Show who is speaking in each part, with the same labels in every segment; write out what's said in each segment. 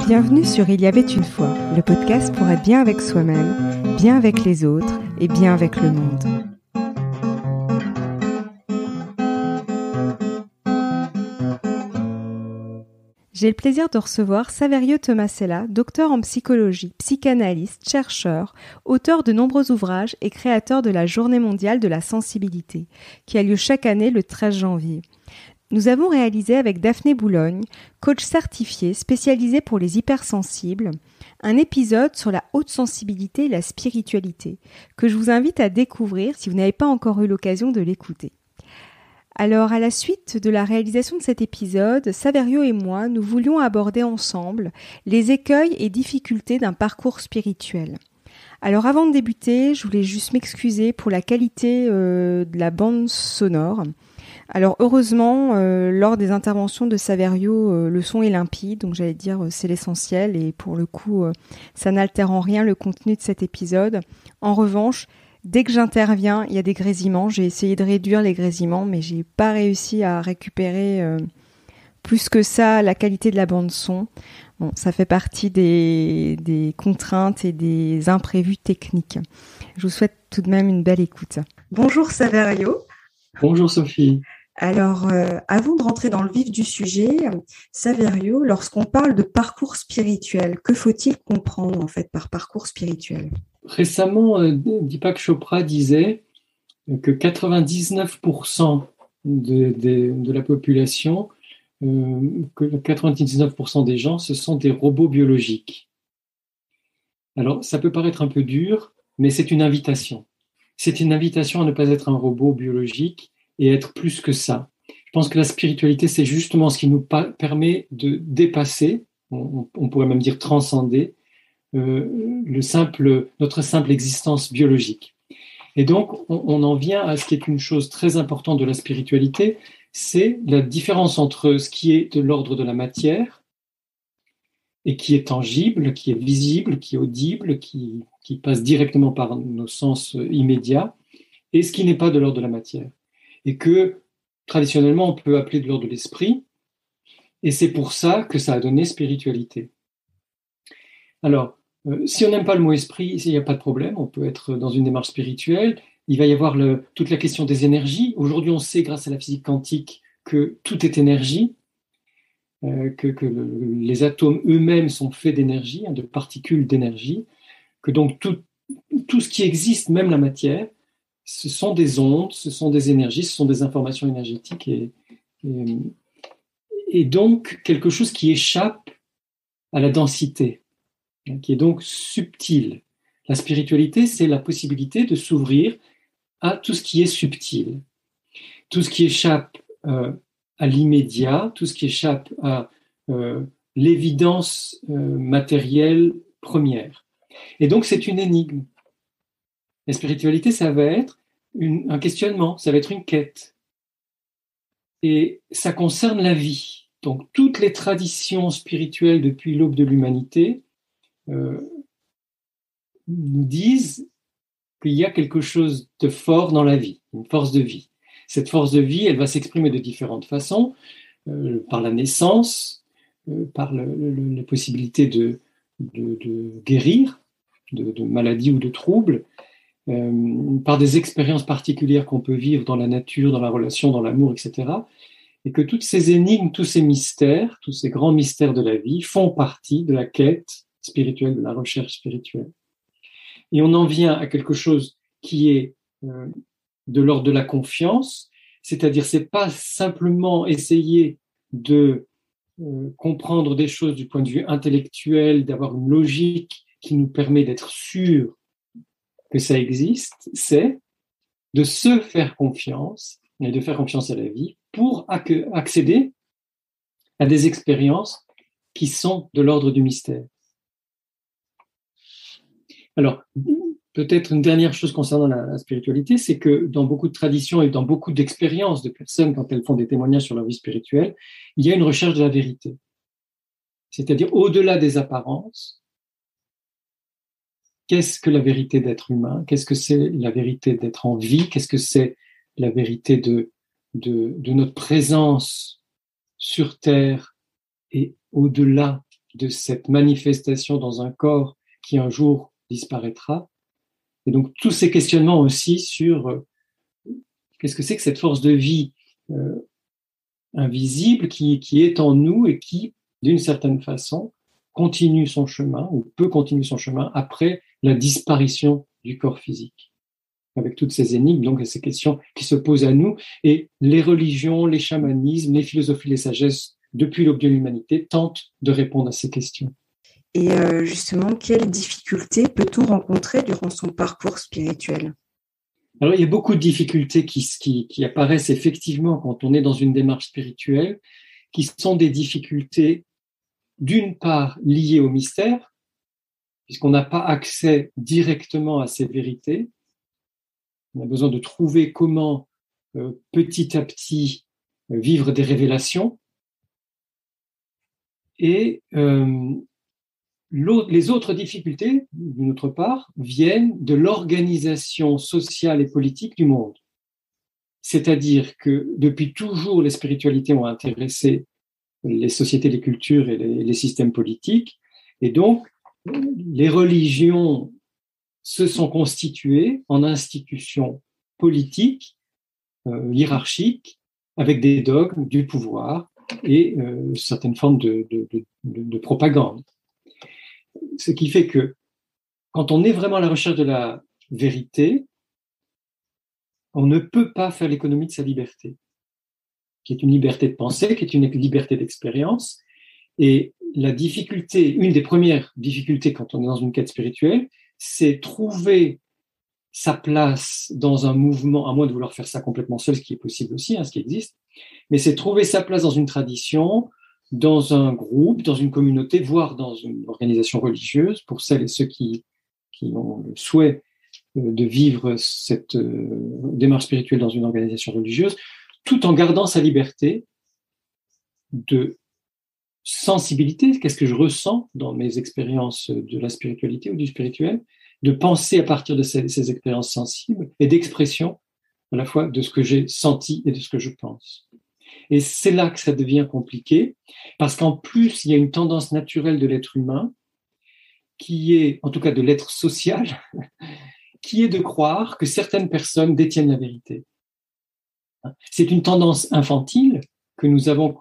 Speaker 1: Bienvenue sur Il y avait une fois, le podcast pour être bien avec soi-même, bien avec les autres et bien avec le monde. J'ai le plaisir de recevoir Saverio Tomasella, docteur en psychologie, psychanalyste, chercheur, auteur de nombreux ouvrages et créateur de la Journée mondiale de la sensibilité, qui a lieu chaque année le 13 janvier. Nous avons réalisé avec Daphné Boulogne, coach certifié spécialisé pour les hypersensibles, un épisode sur la haute sensibilité et la spiritualité, que je vous invite à découvrir si vous n'avez pas encore eu l'occasion de l'écouter. Alors, à la suite de la réalisation de cet épisode, Saverio et moi, nous voulions aborder ensemble les écueils et difficultés d'un parcours spirituel. Alors, avant de débuter, je voulais juste m'excuser pour la qualité de la bande sonore. Alors, heureusement, lors des interventions de Saverio, le son est limpide, donc j'allais dire c'est l'essentiel et pour le coup, ça n'altère en rien le contenu de cet épisode. En revanche, dès que j'interviens, il y a des grésillements. J'ai essayé de réduire les grésillements, mais j'ai pas réussi à récupérer plus que ça la qualité de la bande son. Bon, ça fait partie des contraintes et des imprévus techniques. Je vous souhaite tout de même une belle écoute. Bonjour Saverio.
Speaker 2: Bonjour Sophie.
Speaker 1: Alors, avant de rentrer dans le vif du sujet, Saverio, lorsqu'on parle de parcours spirituel, que faut-il comprendre en fait par parcours spirituel ?
Speaker 2: Récemment, Deepak Chopra disait que 99% de la population, que 99% des gens, ce sont des robots biologiques. Alors, ça peut paraître un peu dur, mais c'est une invitation. C'est une invitation à ne pas être un robot biologique et être plus que ça. Je pense que la spiritualité, c'est justement ce qui nous permet de dépasser, on pourrait même dire transcender, notre simple existence biologique. Et donc, on en vient à ce qui est une chose très importante de la spiritualité, c'est la différence entre ce qui est de l'ordre de la matière et qui est tangible, qui est visible, qui est audible, qui passe directement par nos sens immédiats, et ce qui n'est pas de l'ordre de la matière. Et que, traditionnellement, on peut appeler de l'ordre de l'esprit, et c'est pour ça que ça a donné spiritualité. Alors, si on n'aime pas le mot esprit, il n'y a pas de problème, on peut être dans une démarche spirituelle. Il va y avoir toute la question des énergies. Aujourd'hui, on sait, grâce à la physique quantique, que tout est énergie, que les atomes eux-mêmes sont faits d'énergie, de particules d'énergie, que donc tout ce qui existe, même la matière, ce sont des ondes, ce sont des énergies, ce sont des informations énergétiques et donc quelque chose qui échappe à la densité, qui est donc subtil. La spiritualité, c'est la possibilité de s'ouvrir à tout ce qui est subtil, tout ce qui échappe à l'immédiat, tout ce qui échappe à l'évidence matérielle première. Et donc, c'est une énigme. La spiritualité, ça va être un questionnement, ça va être une quête. Et ça concerne la vie. Donc, toutes les traditions spirituelles depuis l'aube de l'humanité nous disent qu'il y a quelque chose de fort dans la vie, une force de vie. Cette force de vie, elle va s'exprimer de différentes façons, par la naissance, par les possibilités de guérir de maladies ou de troubles, par des expériences particulières qu'on peut vivre dans la nature, dans la relation, dans l'amour, etc. Et que toutes ces énigmes, tous ces mystères, tous ces grands mystères de la vie font partie de la quête spirituelle, de la recherche spirituelle. Et on en vient à quelque chose qui est de l'ordre de la confiance, c'est-à-dire c'est pas simplement essayer de comprendre des choses du point de vue intellectuel, d'avoir une logique qui nous permet d'être sûr que ça existe, c'est de se faire confiance et de faire confiance à la vie pour accéder à des expériences qui sont de l'ordre du mystère. Alors, peut-être une dernière chose concernant la spiritualité, c'est que dans beaucoup de traditions et dans beaucoup d'expériences de personnes, quand elles font des témoignages sur leur vie spirituelle, il y a une recherche de la vérité. C'est-à-dire, au-delà des apparences, qu'est-ce que la vérité d'être humain? Qu'est-ce que c'est la vérité d'être en vie? Qu'est-ce que c'est la vérité de notre présence sur Terre et au-delà de cette manifestation dans un corps qui un jour disparaîtra. Et donc tous ces questionnements aussi sur qu'est-ce que c'est que cette force de vie invisible qui est en nous et qui, d'une certaine façon, continue son chemin ou peut continuer son chemin après la disparition du corps physique. Avec toutes ces énigmes, donc ces questions qui se posent à nous, et les religions, les chamanismes, les philosophies, les sagesses, depuis l'aube de l'humanité, tentent de répondre à ces questions.
Speaker 3: Et justement, quelles difficultés peut-on rencontrer durant son parcours spirituel ?
Speaker 2: Alors, il y a beaucoup de difficultés qui apparaissent effectivement quand on est dans une démarche spirituelle, qui sont des difficultés, d'une part, liées au mystère, puisqu'on n'a pas accès directement à ces vérités. On a besoin de trouver comment, petit à petit, vivre des révélations. Et les autres difficultés, d'une autre part, viennent de l'organisation sociale et politique du monde. C'est-à-dire que depuis toujours, les spiritualités ont intéressé les sociétés, les cultures et les systèmes politiques. Et donc, les religions se sont constituées en institutions politiques, hiérarchiques, avec des dogmes, du pouvoir et certaines formes de propagande. Ce qui fait que quand on est vraiment à la recherche de la vérité, on ne peut pas faire l'économie de sa liberté, qui est une liberté de pensée, qui est une liberté d'expérience. Et la difficulté, une des premières difficultés quand on est dans une quête spirituelle, c'est trouver sa place dans un mouvement, à moins de vouloir faire ça complètement seul, ce qui est possible aussi, ce qui existe, mais c'est trouver sa place dans une tradition, dans un groupe, dans une communauté, voire dans une organisation religieuse, pour celles et ceux qui ont le souhait de vivre cette démarche spirituelle dans une organisation religieuse, tout en gardant sa liberté de sensibilité, qu'est-ce que je ressens dans mes expériences de la spiritualité ou du spirituel, de penser à partir de ces expériences sensibles et d'expression à la fois de ce que j'ai senti et de ce que je pense. Et c'est là que ça devient compliqué, parce qu'en plus, il y a une tendance naturelle de l'être humain, qui est, en tout cas de l'être social, qui est de croire que certaines personnes détiennent la vérité. C'est une tendance infantile que nous avons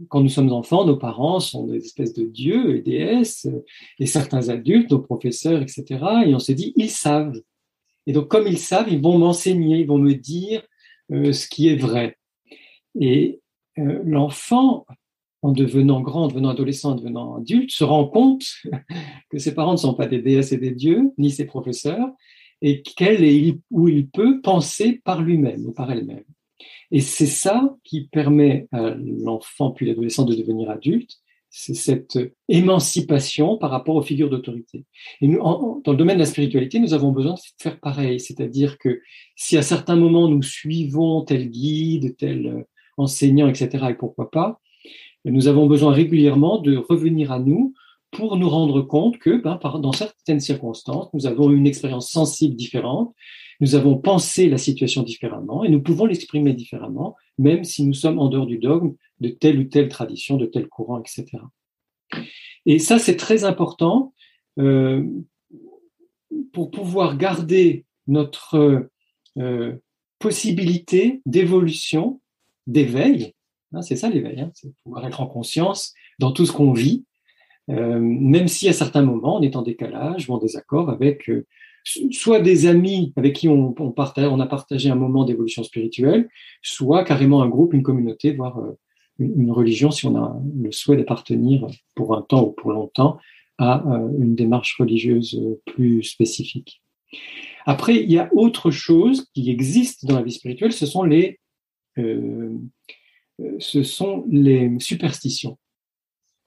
Speaker 2: quand nous sommes enfants. Nos parents sont des espèces de dieux et déesses, et certains adultes, nos professeurs, etc. Et on se dit, ils savent. Et donc, comme ils savent, ils vont m'enseigner, ils vont me dire ce qui est vrai. Et l'enfant, en devenant grand, en devenant adolescent, en devenant adulte, se rend compte que ses parents ne sont pas des déesses et des dieux, ni ses professeurs, et où il peut penser par lui-même ou par elle-même. Et c'est ça qui permet à l'enfant puis l'adolescent de devenir adulte, c'est cette émancipation par rapport aux figures d'autorité. Et nous, dans le domaine de la spiritualité, nous avons besoin de faire pareil, c'est-à-dire que si à certains moments nous suivons tel guide, tel enseignant, etc., et pourquoi pas, nous avons besoin régulièrement de revenir à nous pour nous rendre compte que, dans certaines circonstances, nous avons une expérience sensible différente, nous avons pensé la situation différemment et nous pouvons l'exprimer différemment, même si nous sommes en dehors du dogme de telle ou telle tradition, de tel courant, etc. Et ça, c'est très important pour pouvoir garder notre possibilité d'évolution, d'éveil. C'est ça l'éveil, c'est pouvoir être en conscience dans tout ce qu'on vit, même si à certains moments on est en décalage ou en désaccord avec soit des amis avec qui on a partagé un moment d'évolution spirituelle, soit carrément un groupe, une communauté, voire une religion si on a le souhait d'appartenir pour un temps ou pour longtemps à une démarche religieuse plus spécifique. Après, il y a autre chose qui existe dans la vie spirituelle, ce sont les superstitions.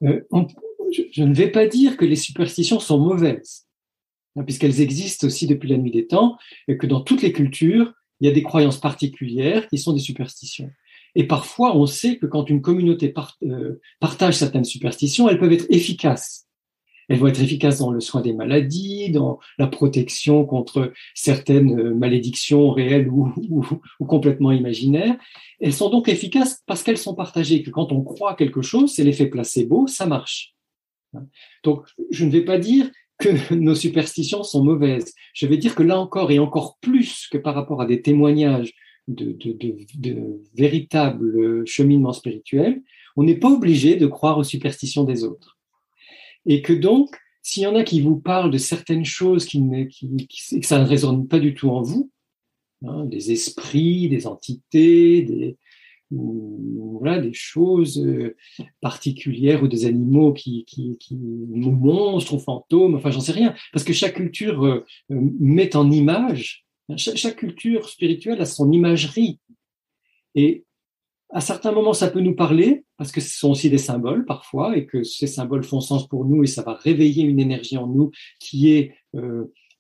Speaker 2: Je ne vais pas dire que les superstitions sont mauvaises, puisqu'elles existent aussi depuis la nuit des temps, et que dans toutes les cultures, il y a des croyances particulières qui sont des superstitions. Et parfois, on sait que quand une communauté partage certaines superstitions, elles peuvent être efficaces. Elles vont être efficaces dans le soin des maladies, dans la protection contre certaines malédictions réelles ou complètement imaginaires. Elles sont donc efficaces parce qu'elles sont partagées, que quand on croit quelque chose, c'est l'effet placebo, ça marche. Donc, je ne vais pas dire que nos superstitions sont mauvaises. Je vais dire que là encore, et encore plus que par rapport à des témoignages de véritables cheminements spirituels, on n'est pas obligé de croire aux superstitions des autres. Et que donc, s'il y en a qui vous parlent de certaines choses que ça ne résonne pas du tout en vous, des esprits, des entités, des choses particulières ou des animaux ou monstres ou fantômes, enfin j'en sais rien, parce que chaque culture met en image, chaque culture spirituelle a son imagerie, et à certains moments ça peut nous parler, parce que ce sont aussi des symboles parfois, et que ces symboles font sens pour nous, et ça va réveiller une énergie en nous qui est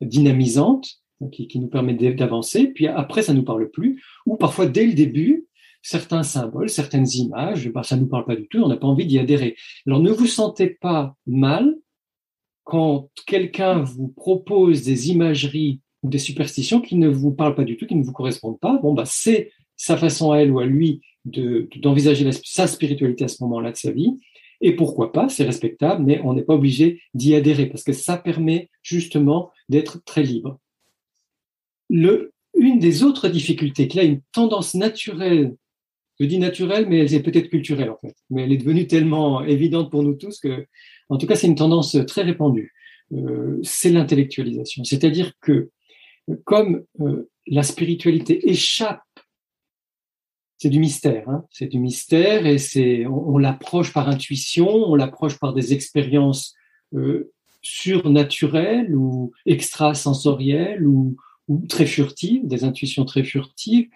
Speaker 2: dynamisante, qui nous permet d'avancer, puis après ça nous parle plus, ou parfois dès le début, certains symboles, certaines images, ça ne nous parle pas du tout, on n'a pas envie d'y adhérer. Alors ne vous sentez pas mal quand quelqu'un vous propose des imageries ou des superstitions qui ne vous parlent pas du tout, qui ne vous correspondent pas. C'est sa façon à elle ou à lui d'envisager sa spiritualité à ce moment-là de sa vie. Et pourquoi pas, c'est respectable, mais on n'est pas obligé d'y adhérer parce que ça permet justement d'être très libre. Une des autres difficultés, qu'il y a une tendance naturelle, je dis naturelle, mais elle est peut-être culturelle en fait, mais elle est devenue tellement évidente pour nous tous que, en tout cas, c'est une tendance très répandue. C'est l'intellectualisation, c'est-à-dire que comme la spiritualité échappe, c'est du mystère, c'est du mystère, et on l'approche par intuition, on l'approche par des expériences surnaturelles ou extrasensorielles ou très furtives, des intuitions très furtives.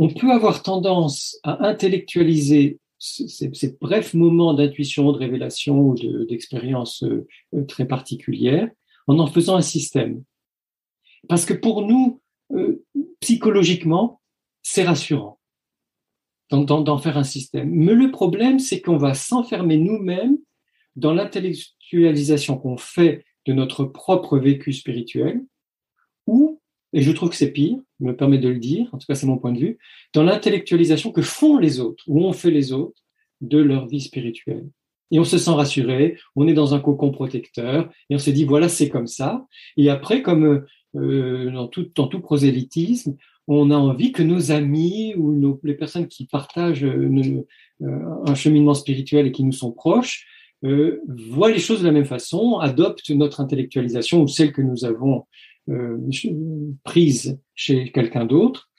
Speaker 2: On peut avoir tendance à intellectualiser ces brefs moments d'intuition, de révélation ou d'expérience très particulières en faisant un système. Parce que pour nous, psychologiquement, c'est rassurant d'en faire un système. Mais le problème, c'est qu'on va s'enfermer nous-mêmes dans l'intellectualisation qu'on fait de notre propre vécu spirituel, ou, et je trouve que c'est pire, je me permets de le dire, en tout cas c'est mon point de vue, dans l'intellectualisation que font les autres, ou ont fait les autres, de leur vie spirituelle. Et on se sent rassuré, on est dans un cocon protecteur, et on se dit voilà, c'est comme ça. Et après, comme dans tout prosélytisme, on a envie que nos amis ou les personnes qui partagent un cheminement spirituel et qui nous sont proches voient les choses de la même façon, adoptent notre intellectualisation ou celle que nous avons prise chez quelqu'un d'autre.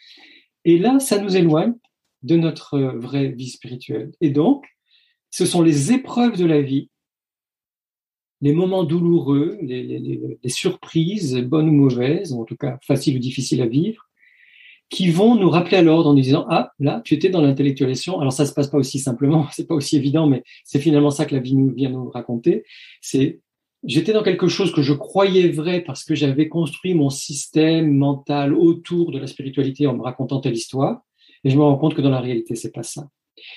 Speaker 2: Et là, ça nous éloigne de notre vraie vie spirituelle. Et donc, ce sont les épreuves de la vie, les moments douloureux, les surprises, bonnes ou mauvaises, ou en tout cas faciles ou difficiles à vivre, qui vont nous rappeler à l'ordre en nous disant « Ah, là, tu étais dans l'intellectualisation. » Alors, ça se passe pas aussi simplement, c'est pas aussi évident, mais c'est finalement ça que la vie vient nous raconter. J'étais dans quelque chose que je croyais vrai parce que j'avais construit mon système mental autour de la spiritualité en me racontant telle histoire, et je me rends compte que dans la réalité, c'est pas ça.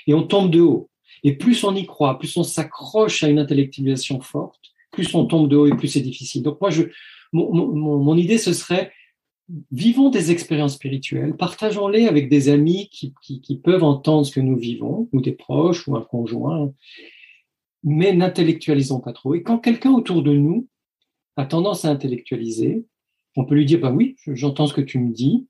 Speaker 2: Et on tombe de haut. Et plus on y croit, plus on s'accroche à une intellectualisation forte, plus on tombe de haut et plus c'est difficile. Donc moi, mon idée, ce serait vivons des expériences spirituelles, partageons-les avec des amis qui peuvent entendre ce que nous vivons, ou des proches, ou un conjoint, mais n'intellectualisons pas trop. Et quand quelqu'un autour de nous a tendance à intellectualiser, on peut lui dire, bah oui, j'entends ce que tu me dis,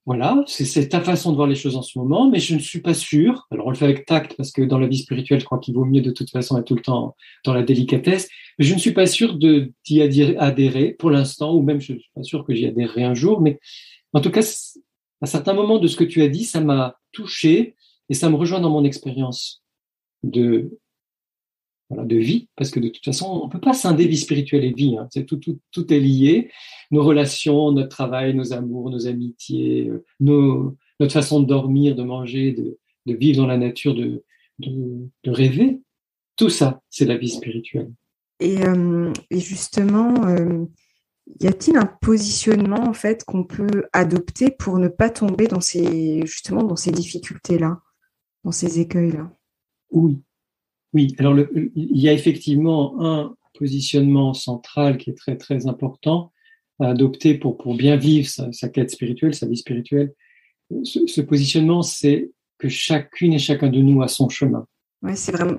Speaker 2: voilà, c'est ta façon de voir les choses en ce moment, mais je ne suis pas sûr. Alors on le fait avec tact, parce que dans la vie spirituelle, je crois qu'il vaut mieux de toute façon être tout le temps dans la délicatesse, mais je ne suis pas sûr d'y adhérer pour l'instant, ou même je ne suis pas sûr que j'y adhérerai un jour, mais en tout cas, à certains moments de ce que tu as dit, ça m'a touché, et ça me rejoint dans mon expérience de vie, parce que de toute façon, on ne peut pas scinder vie spirituelle et vie, tout est lié, nos relations, notre travail, nos amours, nos amitiés, notre façon de dormir, de manger, de vivre dans la nature, de rêver, tout ça, c'est la vie spirituelle.
Speaker 3: Et justement, y a-t-il un positionnement en fait qu'on peut adopter pour ne pas tomber dans ces difficultés-là, dans ces écueils-là?
Speaker 2: Oui, alors il y a effectivement un positionnement central qui est très très important à adopter pour bien vivre sa quête spirituelle, sa vie spirituelle. Ce positionnement, c'est que chacune et chacun de nous a son chemin.
Speaker 3: Ouais, c'est vraiment,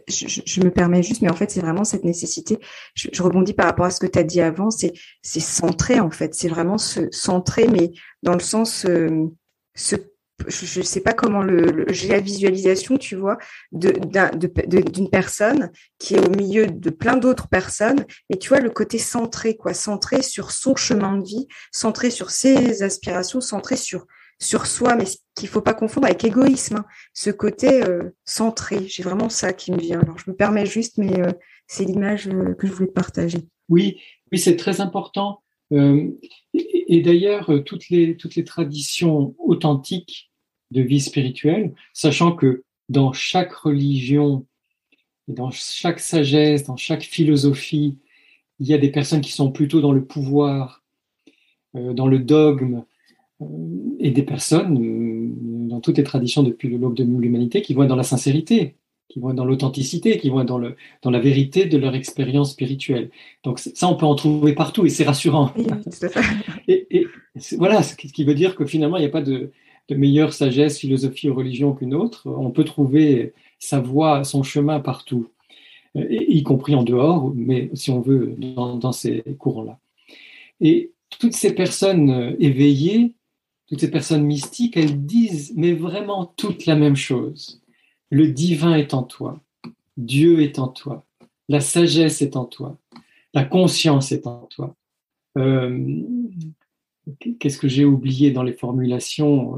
Speaker 3: je me permets juste, mais en fait, c'est vraiment cette nécessité. Je rebondis par rapport à ce que tu as dit avant, c'est centré, en fait. C'est vraiment se centrer, mais dans le sens, se, je sais pas comment j'ai la visualisation, tu vois, d'une personne qui est au milieu de plein d'autres personnes, et tu vois, le côté centré, quoi, centré sur son chemin de vie, centré sur ses aspirations, centré sur soi, mais ce qu'il faut pas confondre avec égoïsme, hein. Ce côté centré, j'ai vraiment ça qui me vient. Alors, je me permets juste, mais c'est l'image que je voulais te partager.
Speaker 2: Oui, oui, c'est très important. Et d'ailleurs, toutes les traditions authentiques de vie spirituelle, sachant que dans chaque religion, dans chaque sagesse, dans chaque philosophie, il y a des personnes qui sont plutôt dans le pouvoir, dans le dogme, et des personnes, dans toutes les traditions depuis l'aube de l'humanité, qui vont être dans la sincérité, qui vont être dans l'authenticité, qui vont être dans la vérité de leur expérience spirituelle. Donc ça, on peut en trouver partout et c'est rassurant.
Speaker 3: Oui, tout à fait.
Speaker 2: Et voilà, ce qui veut dire que finalement, il n'y a pas de meilleure sagesse, philosophie ou religion qu'une autre. On peut trouver sa voie, son chemin partout, y compris en dehors, mais si on veut, dans ces courants-là. Et toutes ces personnes éveillées, toutes ces personnes mystiques, elles disent, mais vraiment toute la même chose. Le divin est en toi, Dieu est en toi, la sagesse est en toi, la conscience est en toi. Qu'est-ce que j'ai oublié dans les formulations?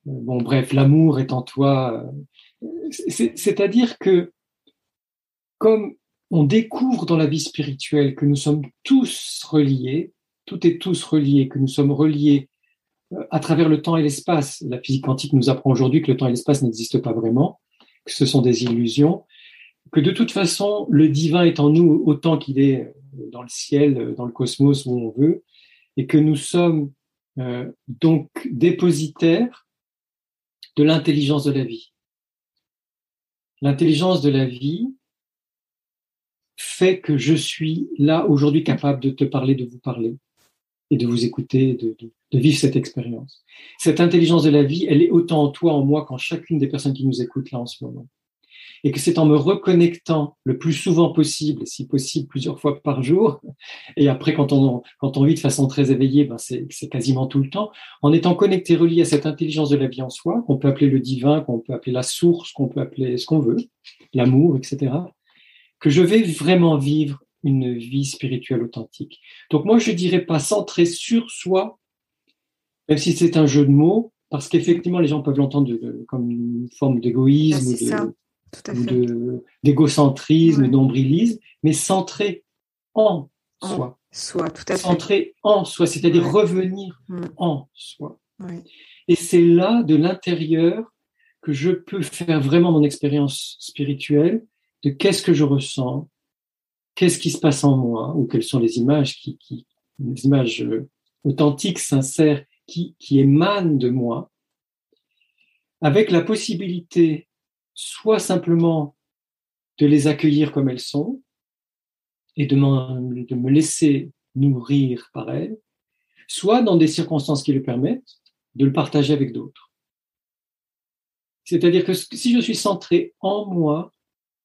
Speaker 2: Bon, bref, l'amour est en toi. C'est-à-dire que comme on découvre dans la vie spirituelle que nous sommes tous reliés, tout est tous relié, que nous sommes reliés à travers le temps et l'espace. La physique quantique nous apprend aujourd'hui que le temps et l'espace n'existent pas vraiment, que ce sont des illusions, que de toute façon, le divin est en nous autant qu'il est dans le ciel, dans le cosmos, où on veut, et que nous sommes donc dépositaires de l'intelligence de la vie. L'intelligence de la vie fait que je suis là aujourd'hui capable de te parler, de vous parler et de vous écouter, de vivre cette expérience. Cette intelligence de la vie, elle est autant en toi, en moi, qu'en chacune des personnes qui nous écoutent là en ce moment. Et que c'est en me reconnectant le plus souvent possible, si possible plusieurs fois par jour, et après quand on vit de façon très éveillée, ben c'est quasiment tout le temps, en étant connecté, relié à cette intelligence de la vie en soi, qu'on peut appeler le divin, qu'on peut appeler la source, qu'on peut appeler ce qu'on veut, l'amour, etc., que je vais vraiment vivre une vie spirituelle authentique. Donc moi, je dirais pas centré sur soi, même si c'est un jeu de mots, parce qu'effectivement, les gens peuvent l'entendre comme une forme d'égoïsme ou d'égocentrisme,
Speaker 3: Ouais.
Speaker 2: nombrilisme, mais centré en soi.
Speaker 3: Soi, tout à fait.
Speaker 2: Centré en soi, c'est-à-dire revenir en soi.
Speaker 3: Ouais.
Speaker 2: Et c'est là, de l'intérieur, que je peux faire vraiment mon expérience spirituelle de qu'est-ce que je ressens, qu'est-ce qui se passe en moi, ou quelles sont les images les images authentiques, sincères, qui émanent de moi, avec la possibilité soit simplement de les accueillir comme elles sont et de me laisser nourrir par elles, soit dans des circonstances qui le permettent, de le partager avec d'autres. C'est-à-dire que si je suis centré en moi,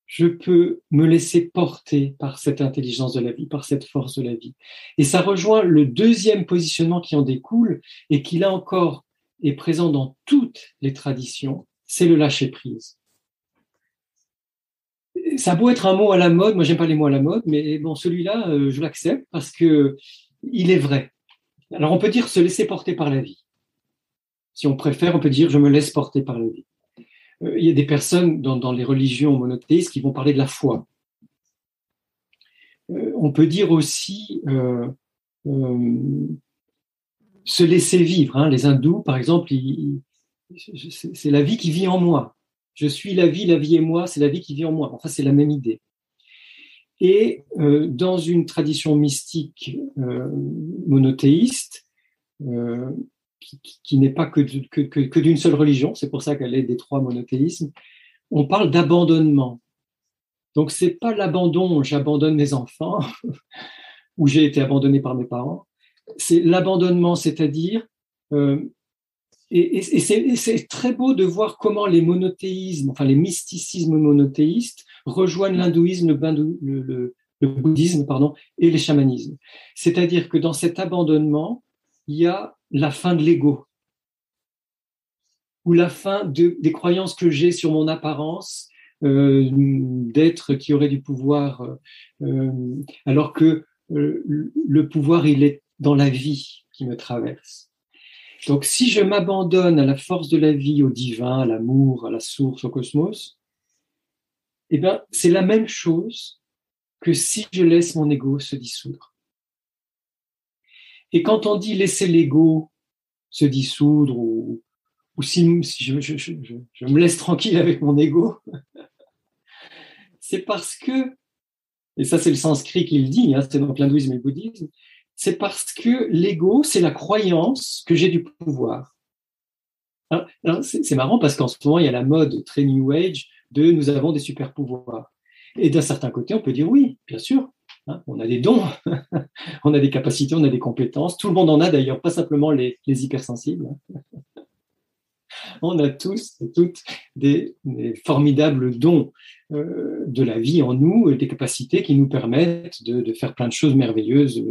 Speaker 2: je peux me laisser porter par cette intelligence de la vie, par cette force de la vie. Et ça rejoint le deuxième positionnement qui en découle et qui, là encore, est présent dans toutes les traditions, c'est le lâcher-prise. Ça a beau être un mot à la mode, moi j'aime pas les mots à la mode, mais bon, celui-là, je l'accepte parce que il est vrai. Alors on peut dire se laisser porter par la vie. Si on préfère, on peut dire je me laisse porter par la vie. Il y a des personnes dans les religions monothéistes qui vont parler de la foi. On peut dire aussi se laisser vivre. Hein. Les hindous, par exemple, c'est la vie qui vit en moi. Je suis la vie est moi, c'est la vie qui vit en moi. Enfin, c'est la même idée. Et dans une tradition mystique monothéiste, qui n'est pas que d'une seule religion, c'est pour ça qu'elle est des trois monothéismes, on parle d'abandonnement. Donc, c'est pas l'abandon, j'abandonne mes enfants, ou j'ai été abandonné par mes parents, c'est l'abandonnement, c'est-à-dire Et c'est très beau de voir comment les monothéismes, enfin les mysticismes monothéistes rejoignent l'hindouisme, le bouddhisme, pardon, et les chamanismes. C'est-à-dire que dans cet abandonnement, il y a la fin de l'ego, ou la fin des croyances que j'ai sur mon apparence, d'être qui aurait du pouvoir, alors que le pouvoir, il est dans la vie qui me traverse. Donc, si je m'abandonne à la force de la vie, au divin, à l'amour, à la source, au cosmos, eh bien, c'est la même chose que si je laisse mon ego se dissoudre. Et quand on dit laisser l'ego se dissoudre, ou si je me laisse tranquille avec mon ego, c'est parce que, et ça c'est le sanskrit qui le dit, c'est donc l'hindouisme et le bouddhisme, c'est parce que l'ego, c'est la croyance que j'ai du pouvoir. Alors c'est marrant parce qu'en ce moment, il y a la mode très New Age de nous avons des super pouvoirs. Et d'un certain côté, on peut dire oui, bien sûr, on a des dons, on a des capacités, on a des compétences. Tout le monde en a d'ailleurs, pas simplement les hypersensibles. On a tous et toutes des formidables dons de la vie en nous, des capacités qui nous permettent de faire plein de choses merveilleuses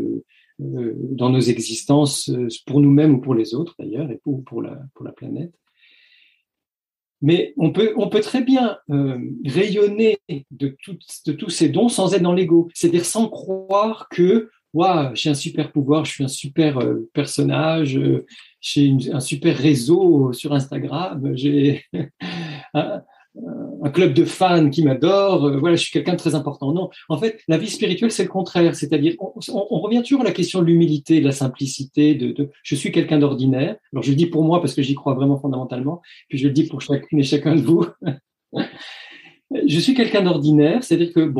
Speaker 2: dans nos existences, pour nous-mêmes ou pour les autres d'ailleurs, et pour la planète. Mais on peut très bien rayonner de tous ces dons sans être dans l'ego, c'est-à-dire sans croire que j'ai un super pouvoir, je suis un super personnage, j'ai un super réseau sur Instagram, j'ai un club de fans qui m'adore, je suis quelqu'un de très important. Non, en fait, la vie spirituelle, c'est le contraire, c'est-à-dire on revient toujours à la question de l'humilité, de la simplicité, de je suis quelqu'un d'ordinaire. Alors je le dis pour moi parce que j'y crois vraiment fondamentalement, puis je le dis pour chacune et chacun de vous. Je suis quelqu'un d'ordinaire, c'est-à-dire que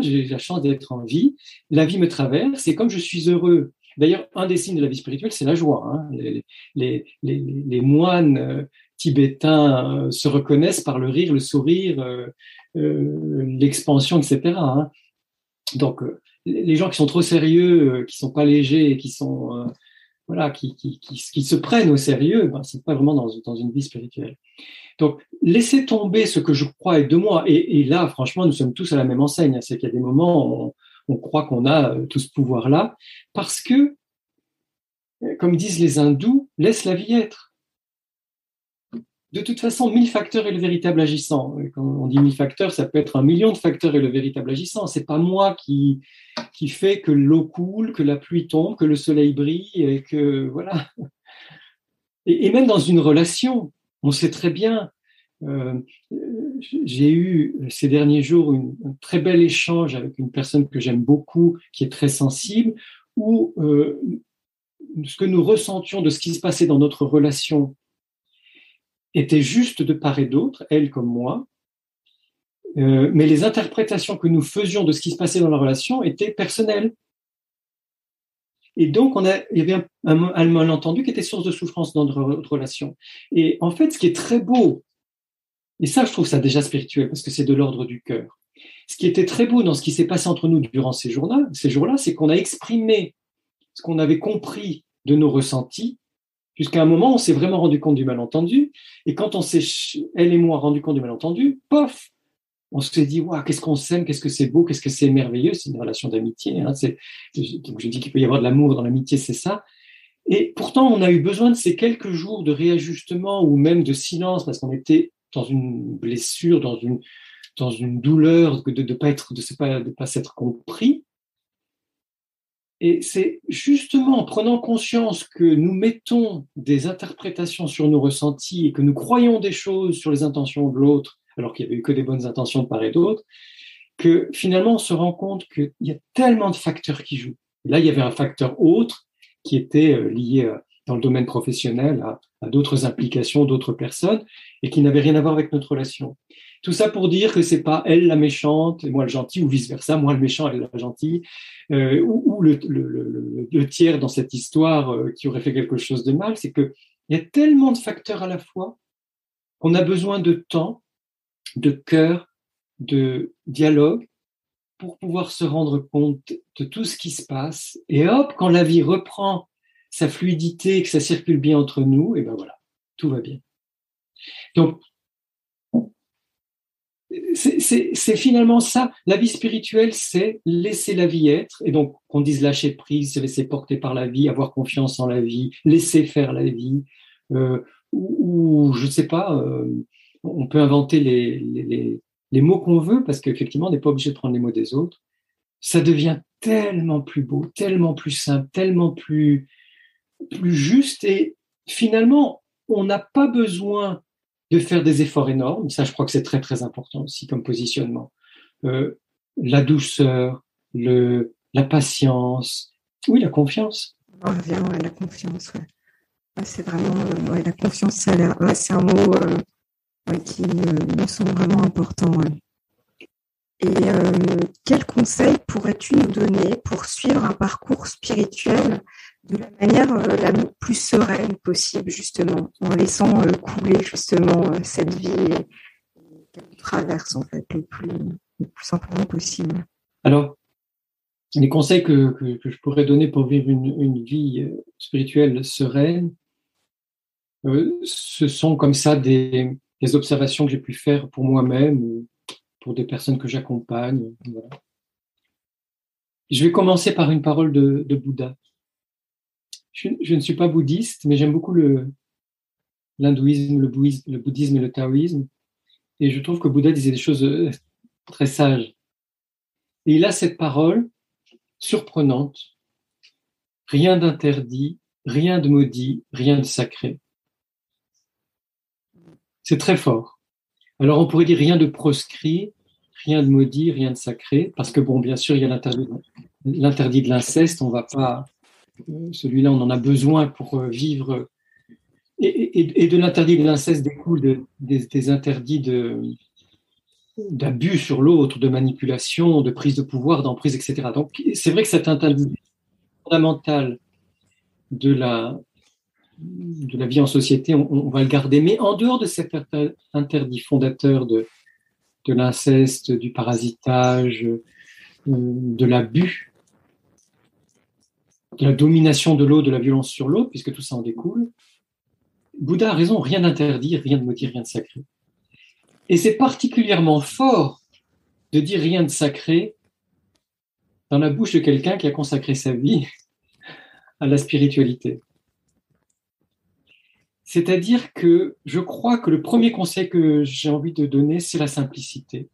Speaker 2: j'ai la chance d'être en vie, la vie me traverse, et comme je suis heureux. D'ailleurs, un des signes de la vie spirituelle, c'est la joie. Les moines tibétains se reconnaissent par le rire, le sourire, l'expansion, etc. Donc, les gens qui sont trop sérieux, qui sont pas légers, qui sont qui se prennent au sérieux, c'est pas vraiment dans une vie spirituelle. Donc, laissez tomber ce que je crois être de moi. Et là, franchement, nous sommes tous à la même enseigne. C'est qu'il y a des moments où on croit qu'on a tout ce pouvoir-là, parce que, comme disent les hindous, laisse la vie être. De toute façon, 1000 facteurs est le véritable agissant. Quand on dit 1000 facteurs, ça peut être 1 million de facteurs est le véritable agissant. C'est pas moi qui fait que l'eau coule, que la pluie tombe, que le soleil brille, et que voilà. Et même dans une relation, on sait très bien. J'ai eu ces derniers jours un très bel échange avec une personne que j'aime beaucoup, qui est très sensible, où ce que nous ressentions de ce qui se passait dans notre relation était juste de part et d'autre, elle comme moi, mais les interprétations que nous faisions de ce qui se passait dans la relation étaient personnelles. Et donc, il y avait un malentendu qui était source de souffrance dans notre relation. Et en fait, ce qui est très beau, et ça, je trouve ça déjà spirituel, parce que c'est de l'ordre du cœur. Ce qui était très beau dans ce qui s'est passé entre nous durant ces jours-là, c'est qu'on a exprimé ce qu'on avait compris de nos ressentis. Jusqu'à un moment, on s'est vraiment rendu compte du malentendu. Et quand on s'est, elle et moi, rendu compte du malentendu, pof, on s'est dit, qu'est-ce qu'on s'aime, qu'est-ce que c'est beau, qu'est-ce que c'est merveilleux. C'est une relation d'amitié. Donc je dis qu'il peut y avoir de l'amour dans l'amitié, c'est ça. Et pourtant, on a eu besoin de ces quelques jours de réajustement ou même de silence, parce qu'on était dans une blessure, dans une douleur de pas s'être compris. Et c'est justement en prenant conscience que nous mettons des interprétations sur nos ressentis et que nous croyons des choses sur les intentions de l'autre, alors qu'il n'y avait eu que des bonnes intentions de part et d'autre, que finalement on se rend compte qu'il y a tellement de facteurs qui jouent. Et là, il y avait un facteur autre qui était lié dans le domaine professionnel à d'autres implications, d'autres personnes, et qui n'avait rien à voir avec notre relation. Tout ça pour dire que c'est pas elle la méchante et moi le gentil, ou vice-versa, moi le méchant, elle la gentille, ou le tiers dans cette histoire qui aurait fait quelque chose de mal. C'est qu'il y a tellement de facteurs à la fois qu'on a besoin de temps, de cœur, de dialogue pour pouvoir se rendre compte de tout ce qui se passe. Et hop, quand la vie reprend sa fluidité, que ça circule bien entre nous, et ben voilà, tout va bien. Donc, c'est finalement ça. La vie spirituelle, c'est laisser la vie être. Et donc, qu'on dise lâcher prise, se laisser porter par la vie, avoir confiance en la vie, laisser faire la vie. Ou je ne sais pas, on peut inventer les mots qu'on veut, parce qu'effectivement, on n'est pas obligé de prendre les mots des autres. Ça devient tellement plus beau, tellement plus simple, tellement plus juste. Et finalement, on n'a pas besoin de faire des efforts énormes. Ça, je crois que c'est très, très important aussi comme positionnement. La douceur, la patience, oui, la confiance.
Speaker 3: On revient à la confiance, ouais. Ouais, c'est vraiment, la confiance, c'est un mot qui me semble vraiment important. Ouais. Et quel conseil pourrais-tu nous donner pour suivre un parcours spirituel de la manière la plus sereine possible, justement, en laissant couler justement cette vie qu'elle traverse, en fait, le plus simplement possible?
Speaker 2: Alors, les conseils que je pourrais donner pour vivre une vie spirituelle sereine, ce sont comme ça des observations que j'ai pu faire pour moi-même ou pour des personnes que j'accompagne. Voilà. Je vais commencer par une parole de Bouddha. Je ne suis pas bouddhiste, mais j'aime beaucoup l'hindouisme, le bouddhisme et le taoïsme. Et je trouve que Bouddha disait des choses très sages. Et il a cette parole surprenante. Rien d'interdit, rien de maudit, rien de sacré. C'est très fort. Alors on pourrait dire rien de proscrit, rien de maudit, rien de sacré, parce que bon, bien sûr, il y a l'interdit de l'inceste, on va pas... Celui-là, on en a besoin pour vivre. Et de l'interdit de l'inceste découle des interdits d'abus sur l'autre, de manipulation, de prise de pouvoir, d'emprise, etc. Donc, c'est vrai que cet interdit fondamental de la vie en société, on va le garder. Mais en dehors de cet interdit fondateur de l'inceste, du parasitage, de l'abus, de la domination de l'autre, de la violence sur l'autre, puisque tout ça en découle, Bouddha a raison, rien d'interdit, rien de maudit, rien de sacré. Et c'est particulièrement fort de dire rien de sacré dans la bouche de quelqu'un qui a consacré sa vie à la spiritualité. C'est-à-dire que je crois que le premier conseil que j'ai envie de donner, c'est la simplicité.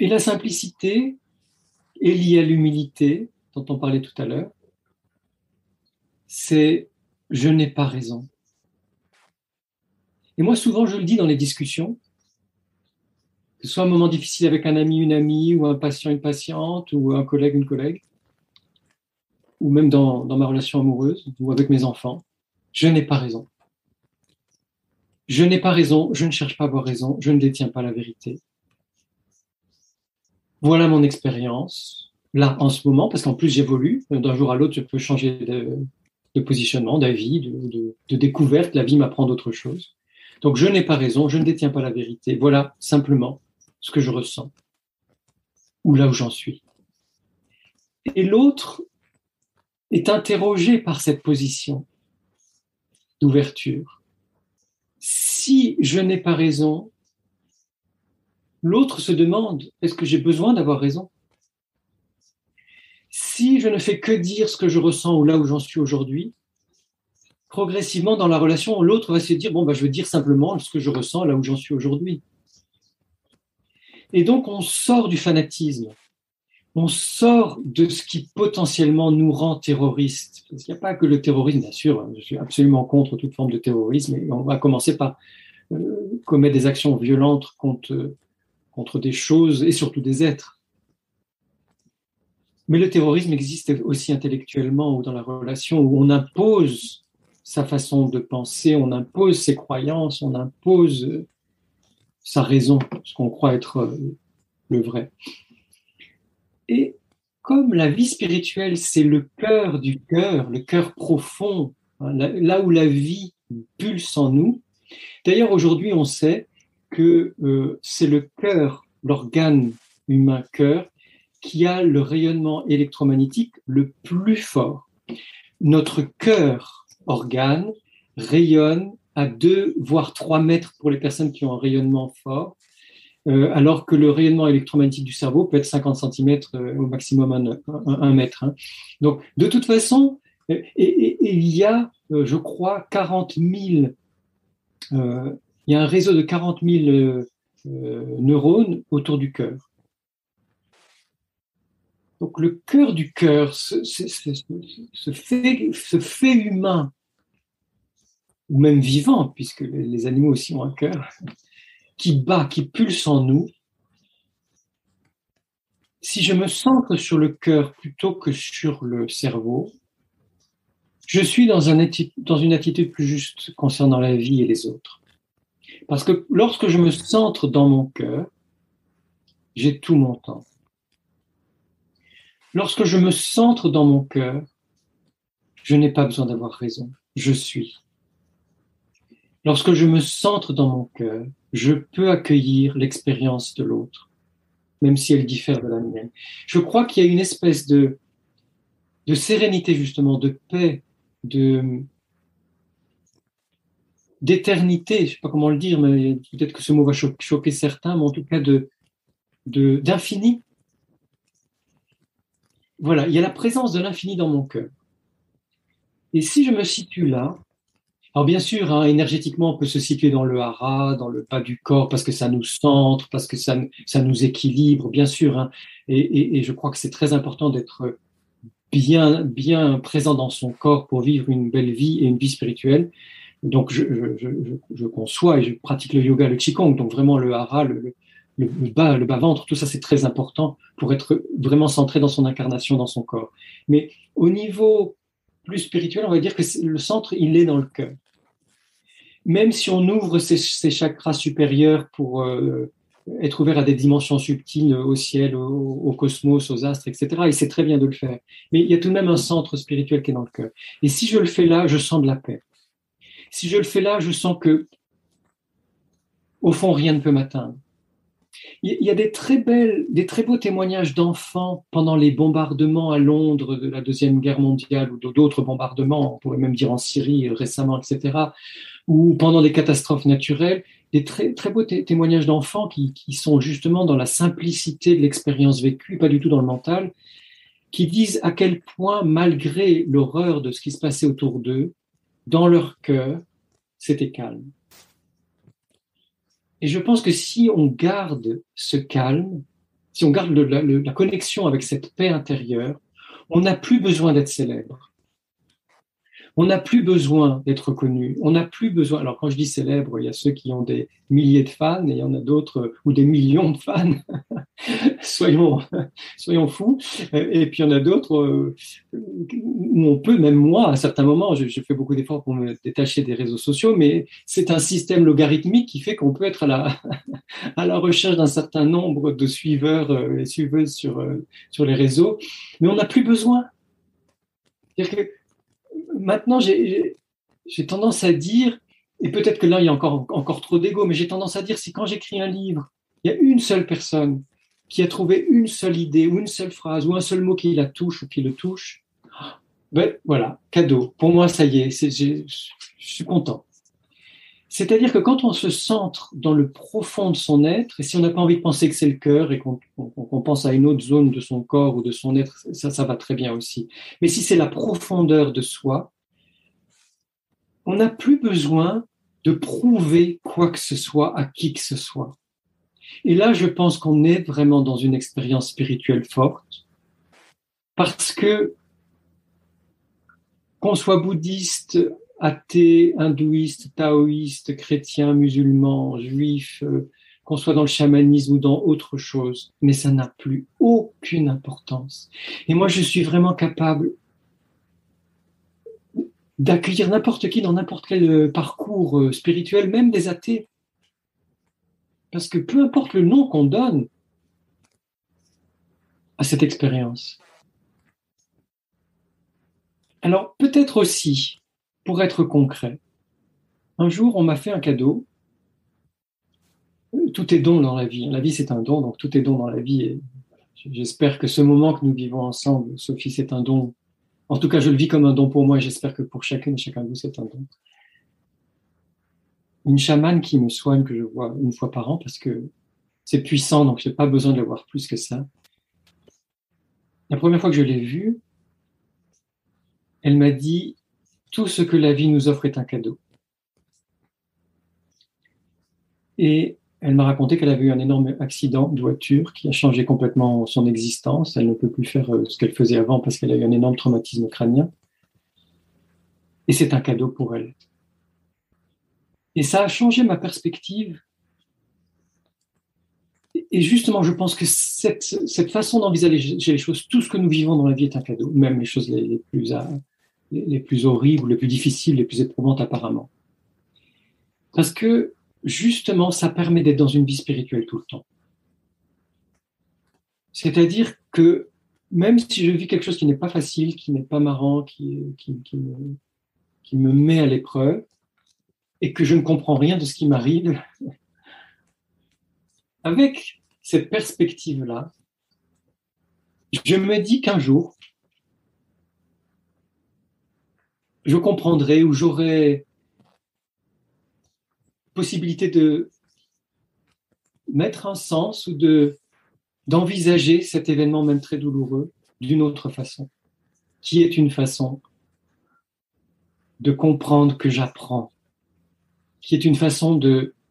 Speaker 2: Et la simplicité est liée à l'humilité, dont on parlait tout à l'heure. C'est « je n'ai pas raison ». Et moi, souvent, je le dis dans les discussions, que ce soit un moment difficile avec un ami, une amie, ou un patient, une patiente, ou un collègue, une collègue, ou même dans ma relation amoureuse, ou avec mes enfants, je n'ai pas raison. Je n'ai pas raison, je ne cherche pas à avoir raison, je ne détiens pas la vérité. Voilà mon expérience, là, en ce moment, parce qu'en plus, j'évolue. D'un jour à l'autre, je peux changer de positionnement, d'avis, de découverte. La vie m'apprend d'autres choses. Donc, je n'ai pas raison, je ne détiens pas la vérité. Voilà, simplement, ce que je ressens, ou là où j'en suis. Et l'autre est interrogé par cette position d'ouverture. Si je n'ai pas raison, l'autre se demande, est-ce que j'ai besoin d'avoir raison? Si je ne fais que dire ce que je ressens ou là où j'en suis aujourd'hui, progressivement dans la relation, l'autre va se dire, bon, je veux dire simplement ce que je ressens là où j'en suis aujourd'hui. Et donc, on sort du fanatisme. On sort de ce qui potentiellement nous rend terroristes. Parce qu'il n'y a pas que le terrorisme, bien sûr, je suis absolument contre toute forme de terrorisme, et on va commencer par commettre des actions violentes contre des choses et surtout des êtres. Mais le terrorisme existe aussi intellectuellement ou dans la relation où on impose sa façon de penser, on impose ses croyances, on impose sa raison, ce qu'on croit être le vrai. Et comme la vie spirituelle, c'est le cœur du cœur, le cœur profond, hein, là où la vie pulse en nous. D'ailleurs, aujourd'hui, on sait que c'est le cœur, l'organe humain cœur, qui a le rayonnement électromagnétique le plus fort. Notre cœur organe rayonne à 2 voire 3 mètres pour les personnes qui ont un rayonnement fort, alors que le rayonnement électromagnétique du cerveau peut être 50 centimètres au maximum 1 mètre. Hein. Donc, de toute façon, et il y a, je crois, 40 000, il y a un réseau de 40 000 neurones autour du cœur. Donc, le cœur du cœur, ce fait humain, ou même vivant, puisque les animaux aussi ont un cœur, qui bat, qui pulse en nous, si je me centre sur le cœur plutôt que sur le cerveau, je suis dans une attitude plus juste concernant la vie et les autres. Parce que lorsque je me centre dans mon cœur, j'ai tout mon temps. Lorsque je me centre dans mon cœur, je n'ai pas besoin d'avoir raison, je suis. Lorsque je me centre dans mon cœur, je peux accueillir l'expérience de l'autre, même si elle diffère de la mienne. Je crois qu'il y a une espèce de sérénité, justement, de paix, d'éternité, je ne sais pas comment le dire, mais peut-être que ce mot va choquer certains, mais en tout cas d'infini. Voilà, il y a la présence de l'infini dans mon cœur. Et si je me situe là, alors bien sûr, hein, énergétiquement, on peut se situer dans le hara, dans le bas du corps, parce que ça nous centre, parce que ça nous équilibre, bien sûr. Hein, et je crois que c'est très important d'être bien présent dans son corps pour vivre une belle vie et une vie spirituelle. Donc, je conçois et je pratique le yoga, le qigong, donc vraiment le hara, le bas ventre, tout ça c'est très important pour être vraiment centré dans son incarnation, dans son corps. Mais au niveau plus spirituel, on va dire que le centre, il est dans le cœur. Même si on ouvre ces chakras supérieurs pour être ouvert à des dimensions subtiles au ciel, au cosmos, aux astres, etc., et c'est très bien de le faire. Mais il y a tout de même un centre spirituel qui est dans le cœur. Et si je le fais là, je sens de la paix. Si je le fais là, je sens que, au fond, rien ne peut m'atteindre. Il y a des très beaux témoignages d'enfants pendant les bombardements à Londres de la Deuxième Guerre mondiale ou d'autres bombardements, on pourrait même dire en Syrie récemment, etc., ou pendant des catastrophes naturelles, des très beaux témoignages d'enfants qui sont justement dans la simplicité de l'expérience vécue, pas du tout dans le mental, qui disent à quel point, malgré l'horreur de ce qui se passait autour d'eux, dans leur cœur, c'était calme. Et je pense que si on garde ce calme, si on garde la connexion avec cette paix intérieure, on n'a plus besoin d'être célèbre. On n'a plus besoin d'être connu. On n'a plus besoin. Alors, quand je dis célèbre, il y a ceux qui ont des milliers de fans et il y en a d'autres, ou des millions de fans. soyons fous. Et puis, il y en a d'autres où on peut, même moi, à certains moments, je fais beaucoup d'efforts pour me détacher des réseaux sociaux, mais c'est un système logarithmique qui fait qu'on peut être à la recherche d'un certain nombre de suiveurs et suiveuses sur les réseaux. Mais on n'a plus besoin. C'est-à-dire que maintenant, j'ai tendance à dire, et peut-être que là, il y a encore trop d'ego, mais j'ai tendance à dire, si quand j'écris un livre, il y a une seule personne qui a trouvé une seule idée, ou une seule phrase, ou un seul mot qui la touche, ou qui le touche, ben voilà, cadeau. Pour moi, ça y est, je suis content. C'est-à-dire que quand on se centre dans le profond de son être, et si on n'a pas envie de penser que c'est le cœur et qu'on pense à une autre zone de son corps ou de son être, ça va très bien aussi. Mais si c'est la profondeur de soi, on n'a plus besoin de prouver quoi que ce soit à qui que ce soit. Et là, je pense qu'on est vraiment dans une expérience spirituelle forte, parce que qu'on soit bouddhiste, athée, hindouiste, taoïste, chrétien, musulman, juif, qu'on soit dans le chamanisme ou dans autre chose, mais ça n'a plus aucune importance. Et moi, je suis vraiment capable d'accueillir n'importe qui dans n'importe quel parcours spirituel, même des athées. Parce que peu importe le nom qu'on donne à cette expérience. Alors, peut-être aussi, pour être concret, un jour, on m'a fait un cadeau. Tout est don dans la vie. La vie, c'est un don, donc tout est don dans la vie. Et j'espère que ce moment que nous vivons ensemble, Sophie, c'est un don. En tout cas, je le vis comme un don pour moi. J'espère que pour chacune et chacun de vous, c'est un don. une chamane qui me soigne, que je vois une fois par an, parce que c'est puissant, donc je n'ai pas besoin de le voir plus que ça. La première fois que je l'ai vue, elle m'a dit « Tout ce que la vie nous offre est un cadeau ». Et elle m'a raconté qu'elle avait eu un énorme accident de voiture qui a changé complètement son existence. Elle ne peut plus faire ce qu'elle faisait avant parce qu'elle a eu un énorme traumatisme crânien. Et c'est un cadeau pour elle. Et ça a changé ma perspective. Et justement, je pense que cette façon d'envisager les choses, tout ce que nous vivons dans la vie est un cadeau, même les choses les plus horribles, les plus difficiles, les plus éprouvantes apparemment. Parce que justement, ça permet d'être dans une vie spirituelle tout le temps. C'est-à-dire que même si je vis quelque chose qui n'est pas facile, qui n'est pas marrant, qui me met à l'épreuve, et que je ne comprends rien de ce qui m'arrive, avec cette perspective-là, je me dis qu'un jour, je comprendrai ou j'aurai possibilité de mettre un sens ou d'envisager cet événement même très douloureux d'une autre façon, qui est une façon de comprendre que j'apprends, qui est une façon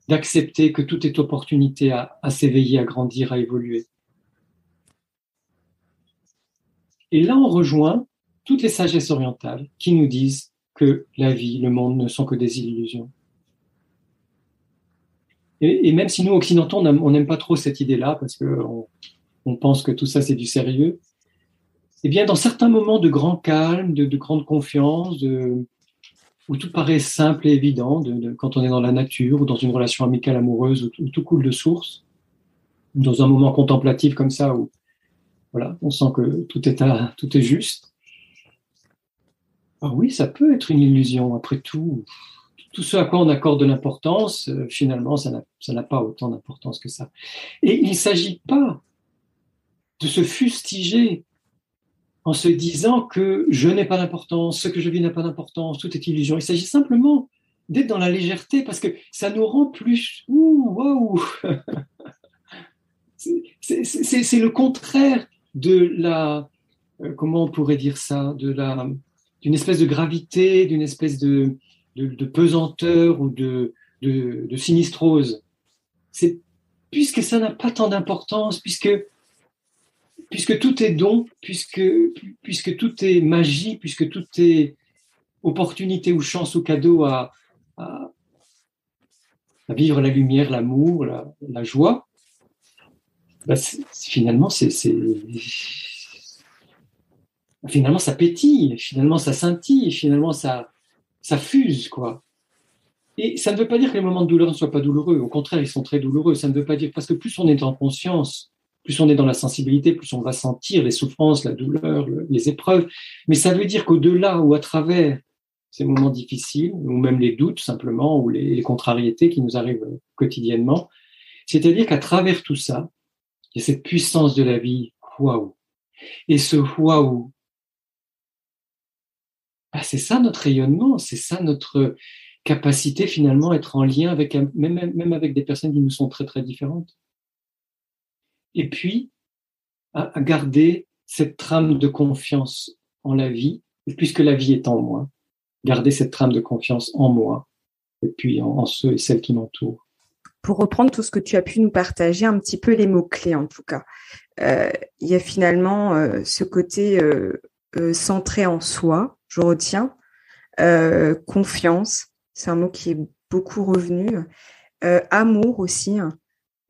Speaker 2: d'accepter que tout est opportunité à s'éveiller, à grandir, à évoluer. Et là, on rejoint toutes les sagesses orientales qui nous disent que la vie, le monde ne sont que des illusions. Et même si nous, occidentaux, on n'aime pas trop cette idée-là, parce qu'on pense que tout ça, c'est du sérieux, eh bien, dans certains moments de grand calme, de grande confiance, où tout paraît simple et évident, quand on est dans la nature, ou dans une relation amicale amoureuse, où tout coule de source, ou dans un moment contemplatif comme ça, où voilà, on sent que tout est juste. Ah oui, ça peut être une illusion, après tout. Tout ce à quoi on accorde de l'importance, finalement, ça n'a pas autant d'importance que ça. Et il ne s'agit pas de se fustiger en se disant que je n'ai pas d'importance, ce que je vis n'a pas d'importance, tout est illusion. Il s'agit simplement d'être dans la légèreté parce que ça nous rend plus waouh. C'est le contraire de la comment on pourrait dire ça, d'une espèce de gravité, d'une espèce de pesanteur ou de sinistrose. Puisque ça n'a pas tant d'importance, puisque tout est don, puisque tout est magie, puisque tout est opportunité ou chance ou cadeau à vivre la lumière, l'amour, la joie, finalement, finalement, ça pétille, finalement, ça scintille, finalement, ça fuse, quoi. Et ça ne veut pas dire que les moments de douleur ne soient pas douloureux. Au contraire, ils sont très douloureux. Ça ne veut pas dire, parce que plus on est en conscience, plus on est dans la sensibilité, plus on va sentir les souffrances, la douleur, les épreuves. Mais ça veut dire qu'au-delà ou à travers ces moments difficiles, ou même les doutes simplement, ou les contrariétés qui nous arrivent quotidiennement, c'est-à-dire qu'à travers tout ça, il y a cette puissance de la vie, waouh. Et ce waouh, c'est ça notre rayonnement, c'est ça notre capacité finalement à être en lien avec même avec des personnes qui nous sont très très différentes. Et puis à garder cette trame de confiance en la vie, puisque la vie est en moi, garder cette trame de confiance en moi et puis en ceux et celles qui m'entourent.
Speaker 3: Pour reprendre tout ce que tu as pu nous partager, un petit peu les mots-clés en tout cas. Il y a finalement ce côté centré en soi, je retiens, confiance, c'est un mot qui est beaucoup revenu, amour aussi,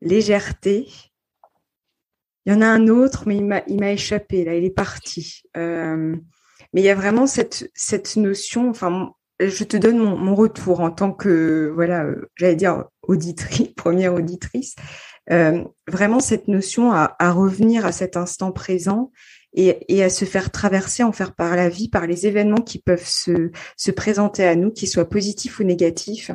Speaker 3: légèreté. Il y en a un autre, mais il m'a échappé, là, il est parti. Mais il y a vraiment cette notion, enfin, je te donne mon retour en tant que, voilà, j'allais dire auditrice, première auditrice, vraiment cette notion à revenir à cet instant présent et à se faire traverser, en faire par la vie, par les événements qui peuvent se présenter à nous, qu'ils soient positifs ou négatifs.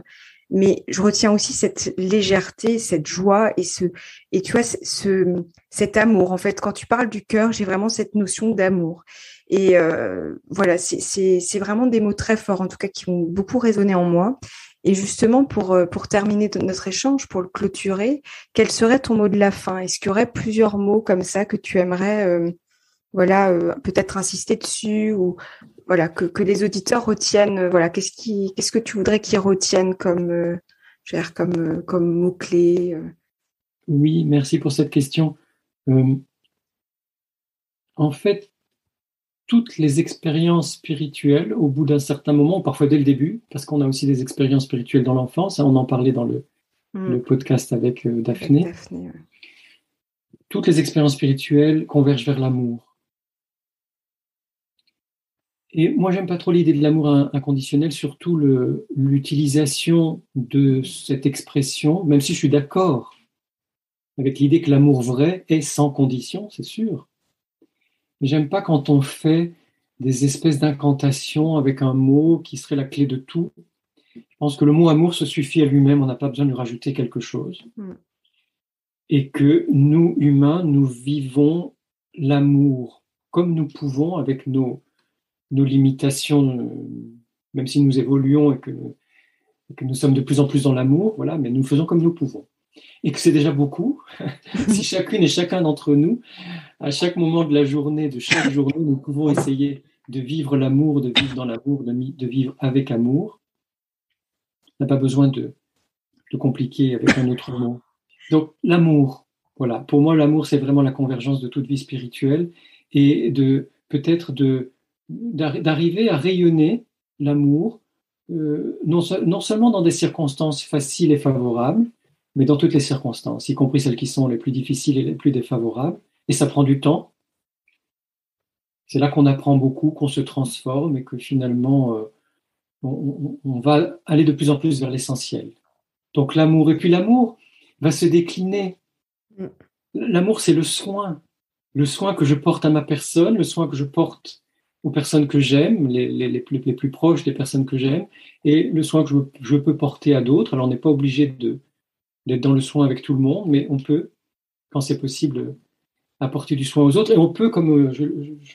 Speaker 3: Mais je retiens aussi cette légèreté, cette joie et tu vois, cet amour. En fait, quand tu parles du cœur, j'ai vraiment cette notion d'amour. Et voilà, c'est vraiment des mots très forts, en tout cas, qui ont beaucoup résonné en moi. Et justement, pour terminer notre échange, pour le clôturer, quel serait ton mot de la fin? Est-ce qu'il y aurait plusieurs mots comme ça que tu aimerais, peut-être insister dessus ou voilà que les auditeurs retiennent? Voilà, qu'est-ce que tu voudrais qu'ils retiennent comme mots-clés?
Speaker 2: Oui, merci pour cette question. En fait, toutes les expériences spirituelles, au bout d'un certain moment, ou parfois dès le début, parce qu'on a aussi des expériences spirituelles dans l'enfance, on en parlait dans le podcast avec Daphné.
Speaker 3: Avec Daphné, ouais.
Speaker 2: Toutes les expériences spirituelles convergent vers l'amour. Et moi, j'aime pas trop l'idée de l'amour inconditionnel, surtout l'utilisation de cette expression, même si je suis d'accord avec l'idée que l'amour vrai est sans condition, c'est sûr. Mais j'aime pas quand on fait des espèces d'incantations avec un mot qui serait la clé de tout. Je pense que le mot amour se suffit à lui-même, on n'a pas besoin de lui rajouter quelque chose. Et que nous, humains, nous vivons l'amour comme nous pouvons avec nos limitations, même si nous évoluons et que nous sommes de plus en plus dans l'amour, voilà, mais nous faisons comme nous pouvons. Et que c'est déjà beaucoup. Si chacune et chacun d'entre nous, à chaque moment de la journée, de chaque journée, nous pouvons essayer de vivre l'amour, de vivre dans l'amour, de vivre avec amour. On n'a pas besoin de compliquer avec un autre mot. Donc, l'amour, voilà. Pour moi, l'amour, c'est vraiment la convergence de toute vie spirituelle et d'arriver à rayonner l'amour, non seulement dans des circonstances faciles et favorables, mais dans toutes les circonstances, y compris celles qui sont les plus difficiles et les plus défavorables. Et ça prend du temps. C'est là qu'on apprend beaucoup, qu'on se transforme et que finalement, on va aller de plus en plus vers l'essentiel. Donc l'amour, et puis l'amour va se décliner. L'amour, c'est le soin que je porte à ma personne, le soin que je porte aux personnes que j'aime, les plus proches des personnes que j'aime, et le soin que je peux porter à d'autres. Alors on n'est pas obligé d'être dans le soin avec tout le monde, mais on peut, quand c'est possible, apporter du soin aux autres. Et on peut, comme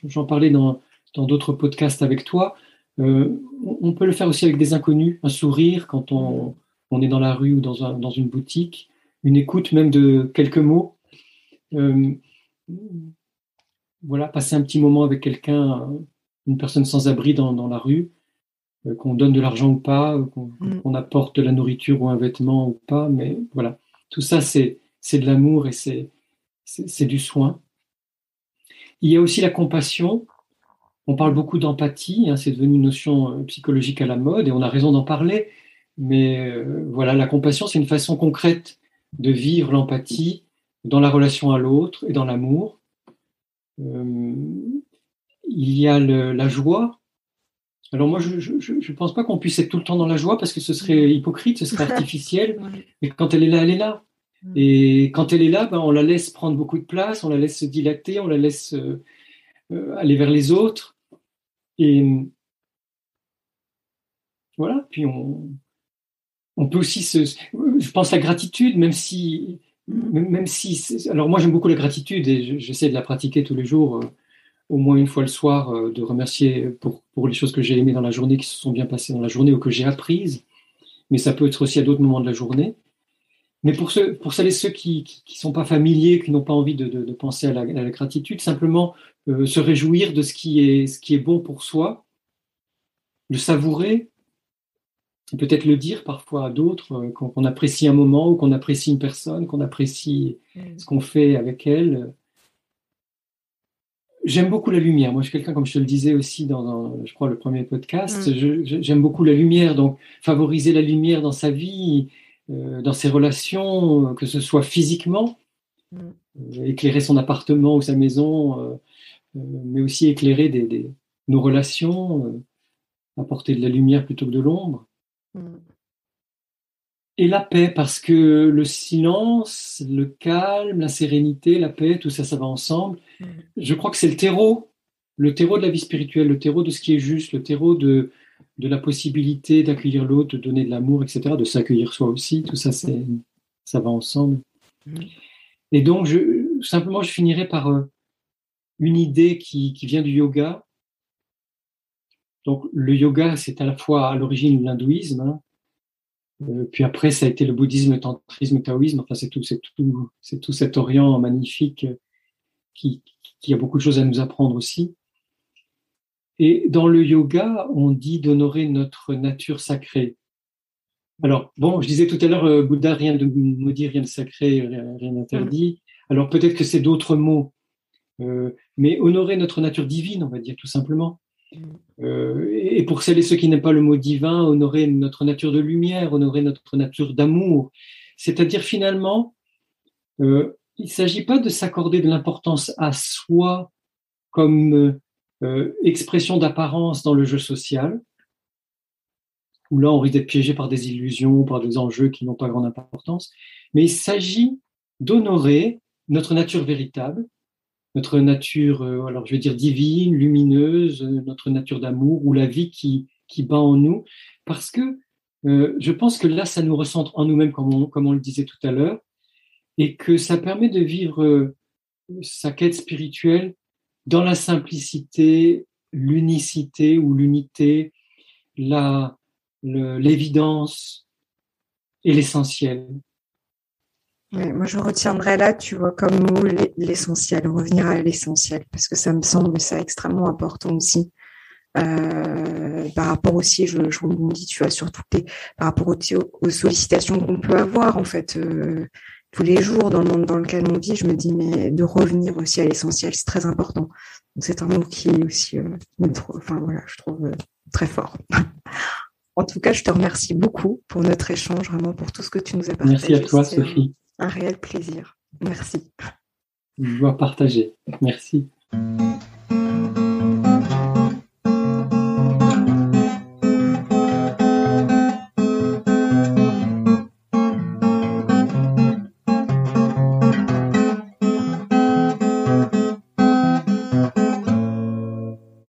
Speaker 2: j'en parlais dans d'autres podcasts avec toi, on peut le faire aussi avec des inconnus, un sourire quand on est dans la rue ou dans une boutique, une écoute même de quelques mots. Voilà, passer un petit moment avec quelqu'un, une personne sans abri dans la rue, qu'on donne de l'argent ou pas, qu'on apporte de la nourriture ou un vêtement ou pas, mais voilà, tout ça c'est de l'amour et c'est du soin. Il y a aussi la compassion. On parle beaucoup d'empathie, hein, c'est devenu une notion psychologique à la mode et on a raison d'en parler, mais voilà, la compassion c'est une façon concrète de vivre l'empathie dans la relation à l'autre et dans l'amour. Il y a la joie. Alors moi, je pense pas qu'on puisse être tout le temps dans la joie parce que ce serait hypocrite, ce serait artificiel. Mais quand elle est là, elle est là. Et quand elle est là, ben, on la laisse prendre beaucoup de place, on la laisse se dilater, on la laisse aller vers les autres. Et voilà. Puis on peut aussi je pense la gratitude, même si, alors moi j'aime beaucoup la gratitude et j'essaie de la pratiquer tous les jours. Au moins une fois le soir, de remercier pour les choses que j'ai aimées dans la journée, qui se sont bien passées dans la journée ou que j'ai apprises. Mais ça peut être aussi à d'autres moments de la journée. Mais pour celles et ceux qui sont pas familiers, qui n'ont pas envie de penser à la gratitude, simplement se réjouir de ce qui est bon pour soi, le savourer, peut-être le dire parfois à d'autres, qu'on apprécie un moment ou qu'on apprécie une personne, qu'on apprécie ce qu'on fait avec elle. J'aime beaucoup la lumière. Moi, je suis quelqu'un, comme je te le disais aussi dans je crois, le premier podcast, j'aime beaucoup la lumière. Donc, favoriser la lumière dans sa vie, dans ses relations, que ce soit physiquement, éclairer son appartement ou sa maison, mais aussi éclairer nos relations, apporter de la lumière plutôt que de l'ombre. Et la paix, parce que le silence, le calme, la sérénité, la paix, tout ça, ça va ensemble. Je crois que c'est le terreau de la vie spirituelle, le terreau de ce qui est juste, le terreau de la possibilité d'accueillir l'autre, de donner de l'amour, etc., de s'accueillir soi aussi. Tout ça, ça va ensemble. Et donc, simplement, je finirai par une idée qui vient du yoga. Donc, le yoga, c'est à la fois à l'origine l'hindouisme, hein, Puis après, ça a été le bouddhisme, le tantrisme, le taoïsme. Enfin, c'est tout cet Orient magnifique qui a beaucoup de choses à nous apprendre aussi. Et dans le yoga, on dit d'honorer notre nature sacrée. Alors, bon, je disais tout à l'heure, Bouddha, rien de maudit, rien de sacré, rien d'interdit. Alors, peut-être que c'est d'autres mots, mais honorer notre nature divine, on va dire, tout simplement. Et pour celles et ceux qui n'aiment pas le mot divin, honorer notre nature de lumière, honorer notre nature d'amour. C'est-à-dire, finalement, il ne s'agit pas de s'accorder de l'importance à soi comme expression d'apparence dans le jeu social, où là on risque d'être piégé par des illusions, par des enjeux qui n'ont pas grande importance, mais il s'agit d'honorer notre nature véritable, notre nature, alors je vais dire divine, lumineuse, notre nature d'amour, ou la vie qui bat en nous, parce que je pense que là ça nous recentre en nous-mêmes, comme on le disait tout à l'heure, et que ça permet de vivre sa quête spirituelle dans la simplicité, l'unicité ou l'unité, l'évidence et l'essentiel.
Speaker 3: Ouais, moi, je retiendrai là, tu vois, comme mot l'essentiel, revenir à l'essentiel, parce que ça me semble ça extrêmement important aussi. Par rapport aussi, je rebondis, tu vois, sur par rapport aux sollicitations qu'on peut avoir, en fait, tous les jours dans le monde dans lequel on vit, je me dis, mais de revenir aussi à l'essentiel, c'est très important. Donc, c'est un mot qui est aussi, je trouve très fort. En tout cas, je te remercie beaucoup pour notre échange, vraiment pour tout ce que tu nous as partagé.
Speaker 2: Merci à toi, Sophie.
Speaker 3: Un réel plaisir. Merci.
Speaker 2: Je dois partager. Merci.